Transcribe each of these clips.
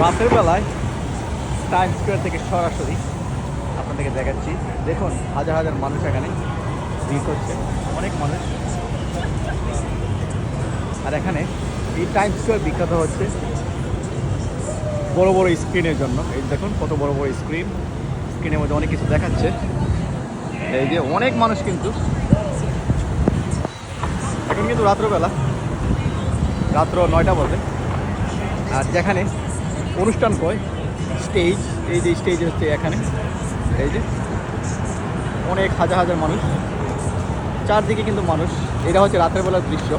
রাতের বেলায় time square থেকে সরাসরি আপনাদেরকে দেখাচ্ছি। দেখুন হাজার হাজার মানুষ এখানে ভিড় করছে, অনেক মানুষ। আর এখানে এই টাইম স্কোয়ার বিখ্যাত হচ্ছে বড় বড় স্ক্রিনের জন্য। এই দেখুন কত বড় বড় স্ক্রিন, স্ক্রিনের মধ্যে অনেক কিছু দেখাচ্ছে। এই যে অনেক মানুষ, কিন্তু এখন কিন্তু রাত্রবেলা, রাত্র 9টা বাজে। আর যেখানে অনুষ্ঠান হয় স্টেজ, এই যে স্টেজ হচ্ছে এখানে, এই যে অনেক হাজার হাজার মানুষ, চারদিকে কিন্তু মানুষ। এটা হচ্ছে রাতের বেলার দৃশ্য।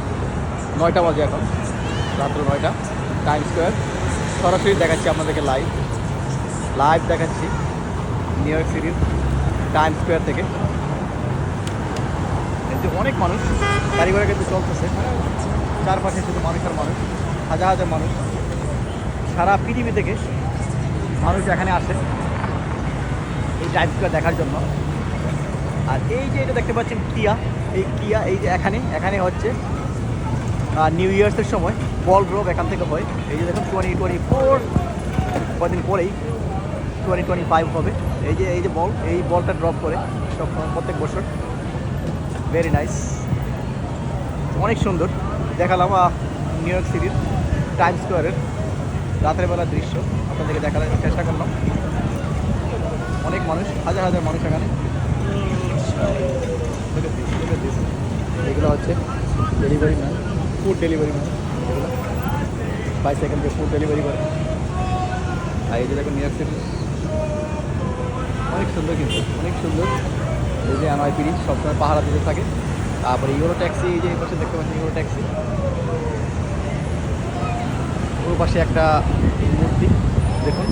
9টা বাজে এখন, রাত্র 9টা। টাইম স্কোয়ার সরাসরি দেখাচ্ছি আপনাদেরকে, লাইভ লাইভ দেখাচ্ছি নিউ ইয়র্ক সিটির টাইম স্কোয়ার থেকে। এই যে অনেক মানুষ, গাড়ি ঘোড়া কিন্তু চলতেছে, চারপাশে শুধু মানুষ আর মানুষ, হাজার হাজার মানুষ। সারা পৃথিবী থেকে মানুষ এখানে আসে এই টাইম স্কোয়ার দেখার জন্য। আর এই যে এটা দেখতে পাচ্ছেন কিয়া, এই কিয়া, এই যে এখানে এখানে হচ্ছে নিউ ইয়ার্সের সময় বল ড্রপ এখান থেকে হয়। এই যে দেখুন 2024 কদিন পরেই 2025 হবে। এই যে বল, এই বলটা ড্রপ করে সব প্রত্যেক বছর। ভেরি নাইস, অনেক সুন্দর। দেখালাম নিউ ইয়র্ক সিটির টাইম স্কোয়ারের রাতের বেলার দৃশ্য আপনাদেরকে দেখানোর চেষ্টা করলাম। অনেক মানুষ, হাজার হাজার মানুষ এখানে। এগুলো হচ্ছে delivery man, food delivery man, এগুলো বাইসাইকেল দিয়ে ফুড ডেলিভারি করে। আর এই যে দেখুন নিউ ইয়র্ক সিটি, অনেক সুন্দর, কিন্তু অনেক সুন্দর। এই যে NYPD সবসময় পাহারা দিতে থাকে। তারপরে ইউরো ট্যাক্সি, এই যে এই পাশে দেখতে পাচ্ছেন ইউরো ট্যাক্সি। ওর পাশে একটা মূর্তি দেখুন।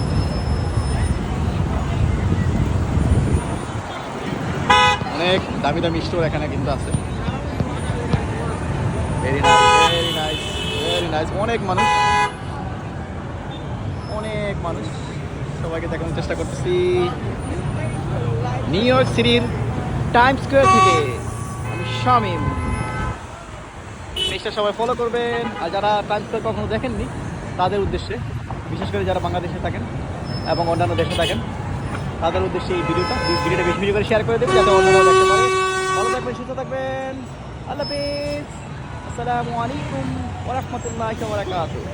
অনেক দামি দামি স্টোর এখানে কিন্তু আছে। Very nice, very nice, very nice. অনেক মানুষ, অনেক মানুষ, সবাইকে দেখানোর চেষ্টা করতেছি নিউ ইয়র্ক সিটির টাইম স্কোয়ার থেকে। আমি শামীম, পেজটা সবাই ফলো করবেন। আর যারা টাইম স্কোয়ার কখনো দেখেননি তাদের উদ্দেশ্যে, বিশেষ করে যারা বাংলাদেশে থাকেন এবং অন্যান্য দেশে থাকেন, তাদের উদ্দেশ্যে এই ভিডিওটা বেশি বেশি করে শেয়ার করে দেবেন, যাতে অন্যরাও দেখতে পারে। ভালো থাকবেন, সুস্থ থাকবেন। আল্লাহ হাফেজ। আসসালামু আলাইকুম ওয়া রাহমাতুল্লাহি ওয়া বারাকাতুহু।